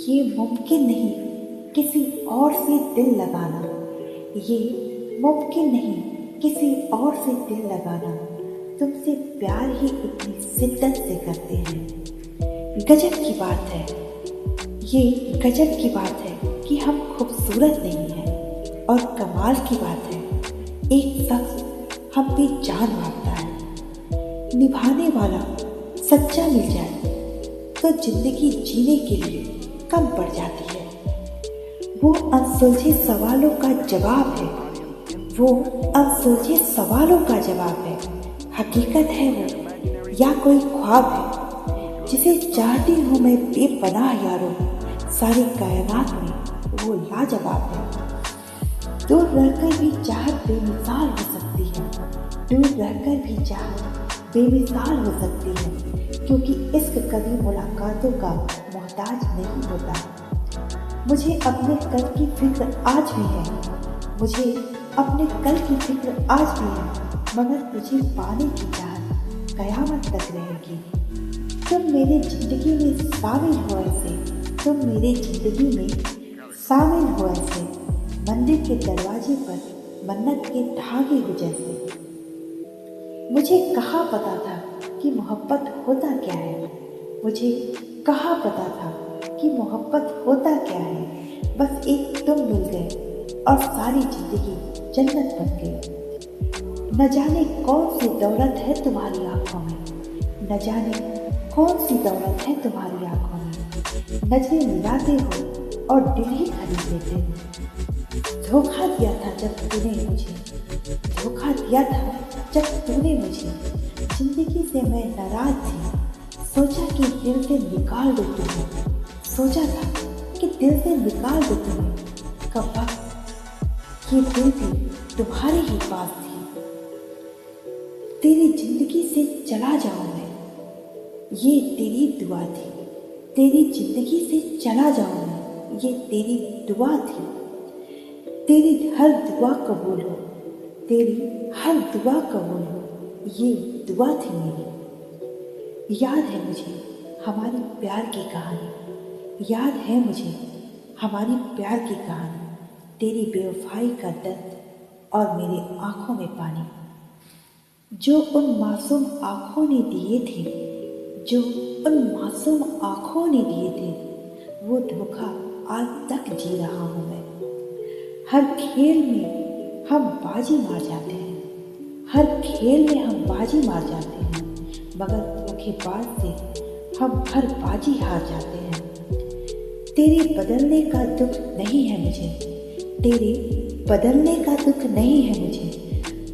ये मुमकिन नहीं किसी और से दिल लगाना, ये मुमकिन नहीं किसी और से दिल लगाना, तुमसे प्यार ही इतनी शिद्दत से करते हैं। गजब की बात है, ये गजब की बात है कि हम खूबसूरत नहीं हैं, और कमाल की बात है एक शख्स हम पे जान मारता है। निभाने वाला सच्चा मिल जाए तो जिंदगी जीने के लिए कम पड़ जाती है। वो अनसुलझे सवालों का जवाब है, वो अनसुलझे सवालों का जवाब है। हकीकत है वो या कोई ख्वाब है, जिसे चाहती हूँ मैं बेपनाह यारों, सारी कायनात में वो लाजवाब है। दूर रहकर भी चाहत बेमिसाल हो सकती है, दूर रहकर भी चाहत बेमिसाल हो सकती है, क्योंकि इश्क कभी मुलाकातों का मोहताज नहीं होता। मुझे अपने कल की फिक्र आज भी है, मुझे अपने कल की फिक्र आज भी है, मगर तुझे पाने की चाहत कयामत तक रहेगी। तुम मेरी जिंदगी में शामिल हो ऐसे, तुम मेरी जिंदगी में शामिल हो ऐसे, मंदिर के दरवाजे पर मन्नत के धागे हो जैसे। मुझे कहाँ पता था कि मोहब्बत होता क्या है, मुझे कहाँ पता था कि मोहब्बत होता क्या है। बस एक तुम मिल गए और सारी जिंदगी जन्नत बन गई। न जाने कौन सी दौलत है तुम्हारी आंखों में, न जाने कौन सी दौलत है तुम्हारी आंखों में। नजरें मिलाते हो और दिल ही खरीद लेते हो। धोखा दिया था जब तूने मुझे, धोखा दिया था जब तूने मुझे। जिंदगी से मैं नाराज थी, सोचा कि दिल से निकाल दो तुम्हें, सोचा था कि दिल से निकाल दो तुम्हें। कब वक्त ये दिल भी तुम्हारे ही पास थी। तेरी जिंदगी से चला जाऊं मैं, ये तेरी दुआ थी। तेरी जिंदगी से चला जाऊं मैं, ये तेरी दुआ थी। तेरी हर दुआ कबूल हो, तेरी हर दुआ कबूल हो, ये दुआ थी मेरी। याद है मुझे हमारी प्यार की कहानी, याद है मुझे हमारी प्यार की कहानी। तेरी बेवफाई का दर्द और मेरे आंखों में पानी, जो उन मासूम आंखों ने दिए थे, जो उन मासूम आंखों ने दिए थे, वो धोखा आज तक जी रहा हूँ मैं। हर खेल में हम बाजी मार जाते हैं, हर खेल में हम बाजी मार जाते हैं, मगर धोखेबाज से हम हर बाजी हार जाते हैं। तेरे बदलने का दुख नहीं है मुझे, तेरे बदलने का दुख नहीं है मुझे।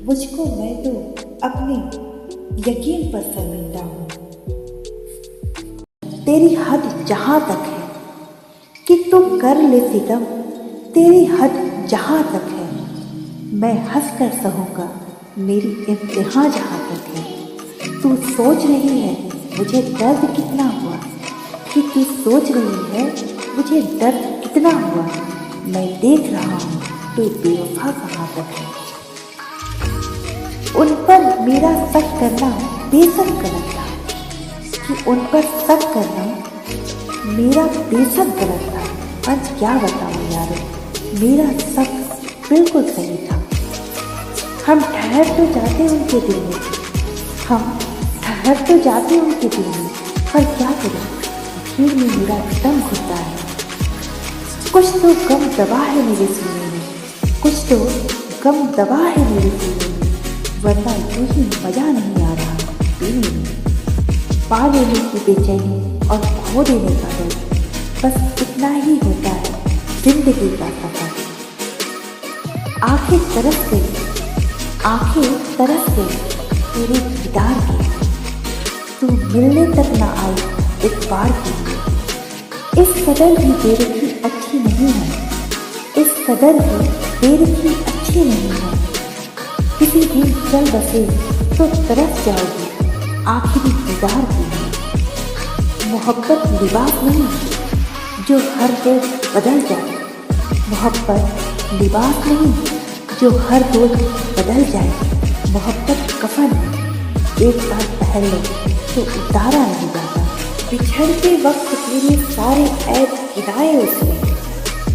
मुझको मैं तो अपने यकीन पर शर्मिंदा हूँ। तेरी हद जहाँ तक है कि तुम कर ले सितम, तेरी हद जहाँ तक है मैं हंस कर सहूँगा, मेरी इम्तिहान जहाँ तक है। तू सोच रही है मुझे दर्द कितना हुआ, कि तू सोच रही है मुझे दर्द कितना हुआ। मैं देख रहा हूँ तू बेवफा कहाँ तक है। उन पर मेरा शक करना बेशक गलत था, कि उन पर शक करना मेरा बेशक गलत था। आज क्या बताऊँ यार, मेरा शक बिल्कुल सही था। हम ठहर तो जाते उनके दिल में, हम ठहर तो जाते उनके दिल में, पर क्या करें भीड़ में मेरा दम घुटता है। कुछ तो गम दबा है मेरे सीने में, कुछ तो गम दबा है मेरे सीने में, वरना यूं ही मजा नहीं आ रहा पीने में। पा लेने की बेचैनी और खो देने का डर, बस इतना ही होता है जिंदगी का सफर। आंखें तरस गई, आंखें तरस गई तेरे दीदार की, तू मिलने तक ना आई एक बार के लिए। इस कदर भी बेरुखी अच्छी नहीं है, इस कदर भी बेरुखी अच्छी नहीं है। किसी दिन चल बसे तो तरस जाओगी आखिरी दीदार के लिए। मोहब्बत लिबास नहीं जो हर रोज बदल जाए, मोहब्बत लिबास नहीं जो हर रोज बदल जाए। मोहब्बत कफन है, एक बार पहन लो तो उतारा नहीं जाता। बिछड़ते वक्त मेरे सारे ऐब गिनाए उसने,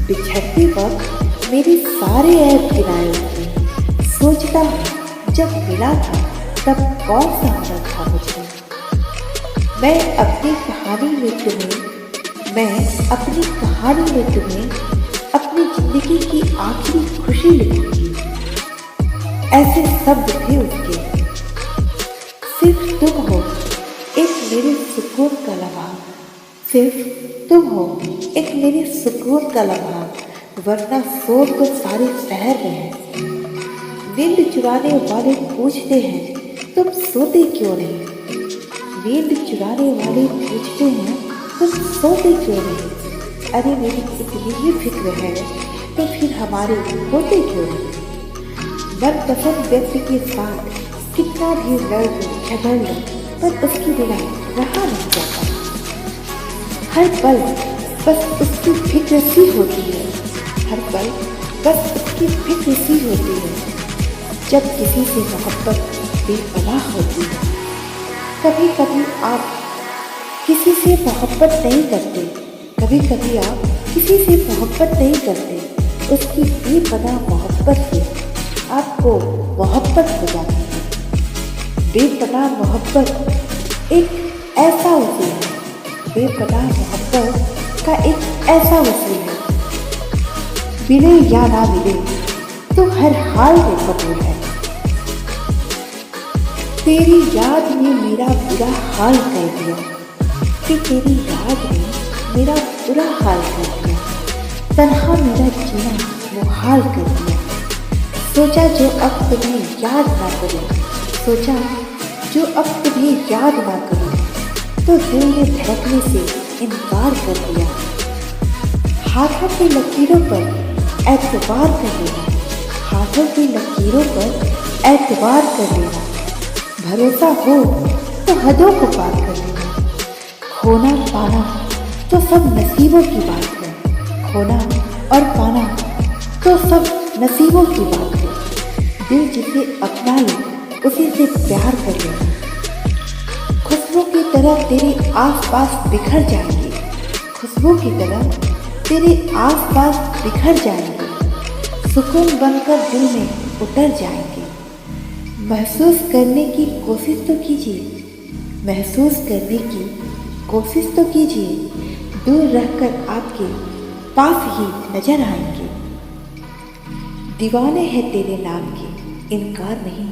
बिछड़ते वक्त मेरे सारे ऐब गिनाए उसने। सोचता हूँ जब मिला था तब कौन सा हुनर था मुझे। मैं अपनी कहानी में तुम्हें अपनी जिंदगी की आखिरी खुशी लिखूंगी। ऐसे शब्द थे उसके, सिर्फ तुम हो एक मेरे सुकून का लम्हा, सिर्फ तुम हो एक मेरे सुकून का लम्हा, वरना शोर तो सारे शहर में है। नींद चुराने वाले पूछते हैं तुम सोते क्यों नहीं, नींद चुराने वाले पूछते हैं तुम सोते क्यों नहीं। अरे मेरी इतनी ही फिक्र है तो फिर हमारे होते क्यों नहीं। मनपसंद व्यक्ति के साथ कितना भी लड़ लो झगड़ लो पर उसके बिना रहा नहीं जाता। हर पल बस उसकी फिक्र सी होती है, हर पल बस उसकी फिक्र सी होती है। जब किसी से मोहब्बत बेपनाह होती है। कभी कभी आप किसी से मोहब्बत नहीं करते, कभी कभी आप किसी से मोहब्बत नहीं करते, उसकी बेपनाह मोहब्बत से आपको मोहब्बत हो जाती है। बेपनाह मोहब्बत एक ऐसा वसील है, बेपनाह मोहब्बत का एक ऐसा वसील है, मिले या ना मिले तो हर हाल में कबूल है। तेरी याद ने मेरा बुरा हाल कर दिया, कि तेरी याद ने मेरा बुरा हाल कर दिया, तन्हा मेरा जीना मुहाल कर दिया। सोचा जो अब तुम्हें याद ना करूं, सोचा जो अब तुम्हें याद ना करूं, तो दिल ने धड़कने से इनकार कर दिया। हाथों की लकीरों पर एतबार कर लेना, हाथों की लकीरों पर एतबार कर लेना। भरोसा हो तो हदों को पार कर लेना। खोना पाना तो सब नसीबों की बात है, खोना और पाना तो सब नसीबों की बात है। दिल जिसे अपना ले उसी से प्यार कर लेना। खुशबू की तरह तेरे आसपास बिखर जाएंगे, खुशबू की तरह तेरे आसपास बिखर जाएंगे, सुकून बनकर दिल में उतर जाएंगे। महसूस करने की कोशिश तो कीजिए, महसूस करने की कोशिश तो कीजिए, दूर रहकर आपके पास ही नजर आएंगे। दीवाने हैं तेरे नाम के, इनकार नहीं,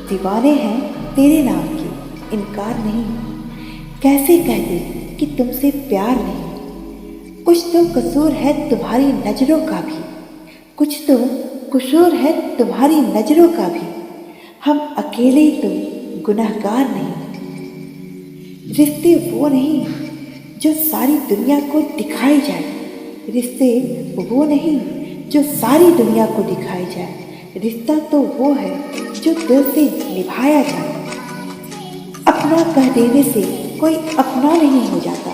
दीवाने हैं तेरे नाम के, इनकार नहीं। कैसे कह दे कि तुमसे प्यार नहीं। कुछ तो कसूर है तुम्हारी नजरों का भी, कुछ तो कसूर है तुम्हारी नजरों का भी। हम अकेले तो गुनहगार नहीं। रिश्ते वो नहीं जो सारी दुनिया को दिखाई जाए, रिश्ते वो नहीं जो सारी दुनिया को दिखाई जाए। रिश्ता तो वो है जो दिल से निभाया जाए। अपना कह देने से कोई अपना नहीं हो जाता,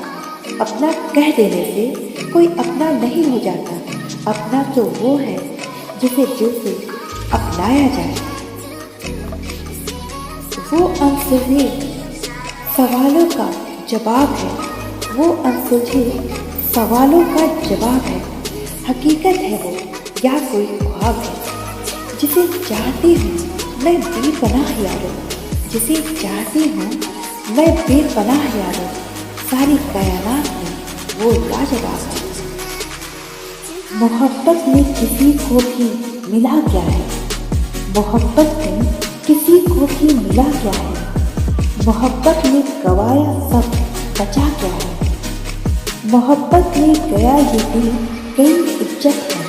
अपना कह देने से कोई अपना नहीं हो जाता। अपना तो वो है जिसे दिल से अपनाया जाए। वो अनसुलझे सवालों का जवाब है, वो अनसुलझे सवालों का जवाब है। हकीकत है वो या कोई ख्वाब है, जिसे चाहती हूँ मैं बेपनाह यारो, जिसे चाहती हूँ मैं बेपनाह यारो। सारी कायनात में वो लाजवाब है। मोहब्बत में किसी को भी मिला क्या है, मोहब्बत में किसी को भी मिला क्या है। मोहब्बत में गवाया सब बचा क्या है। मोहब्बत में गया ये दिल गई इज्जत है,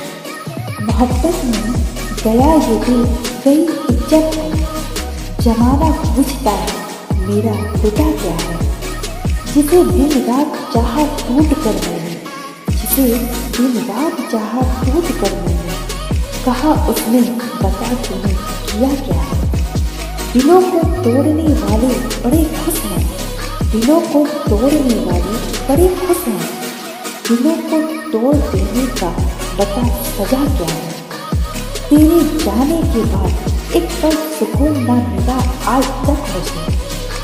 मोहब्बत में गया ये दिल गई इज्जत है। जमाना पूछता है मेरा खुदा क्या है, जिसे दिन रात चाहा टूट कर मैंने, जिसे दिन रात चाहा टूट कर मैंने। कहा उसने बता तूने किया क्या है। दिलों को तोड़ने वाले बड़े खुश हैं, दिलों को तोड़ने वाले बड़े खुश हैं। दिलों को तोड़ देने का बता सजा क्या है। तेरे जाने के बाद एक पल सुकून न मिला आज तक मुझे,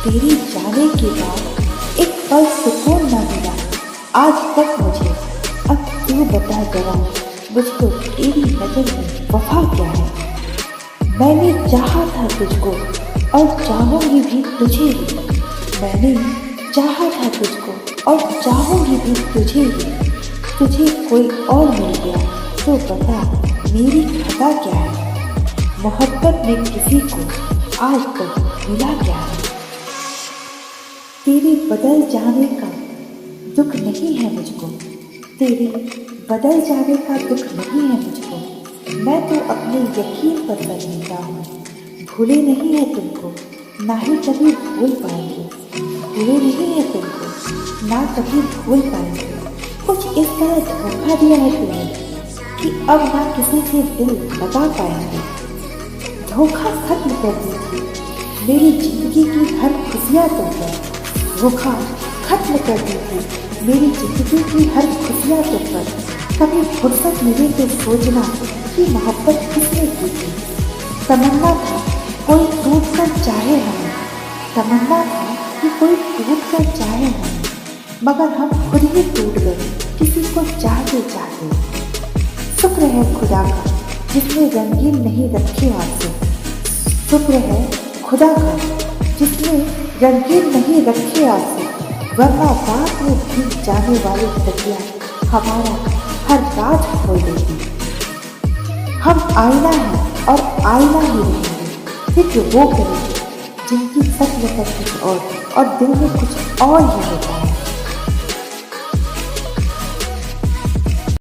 तेरे जाने के बाद एक पल सुकून न मिला आज तक मुझे। अब तू बता जरा मुझको तेरी नजर में वफा क्या है। मैंने चाहा था तुझको और चाहूंगी भी तुझे ही। मैंने चाहा था तुझको और चाहूंगी भी तुझे ही। तुझे कोई और मिल गया तो बता मेरी खता क्या है। मोहब्बत में किसी को आज तक मिला क्या है। तेरे बदल जाने का दुख नहीं है मुझको। तेरे बदल जाने का दुख नहीं है मुझको। मैं तो अपने यकीन पर शर्मिंदा हूँ। भूले नहीं है तुमको ना ही कभी भूल पाएंगे। भूले नहीं है तुमको ना कभी भूल पाएंगे। कुछ इस तरह धोखा दिया है तुमने कि अब ना किसी से दिल लगा पाएंगे। धोखा खत्म कर दी थी मेरी जिंदगी की हर खुशियाँ तुम पर। धोखा खत्म कर दी थी मेरी जिंदगी की हर खुशियाँ तुम पर। कभी फुर्सत मिले तो सोचना कि मोहब्बत किसने की थी। तमन्ना था कोई टूट कर चाहे हमें। तमन्ना था कि कोई टूट कर चाहे हमें, मगर हम खुद ही टूट गए किसी को चाहते चाहते। शुक्र है खुदा का जिसने रंगीन नहीं रखे आंसू। शुक्र है खुदा का जिसने रंगीन नहीं रखे आंसू। वरना रात में भीग जाने वाली तकिया हमारा हर रात खोल देती। हम आईना हैं और आईना ही रहेंगे। फिक्र वो करेंगे जिनकी सच में कुछ और दिल में कुछ और ही होता है।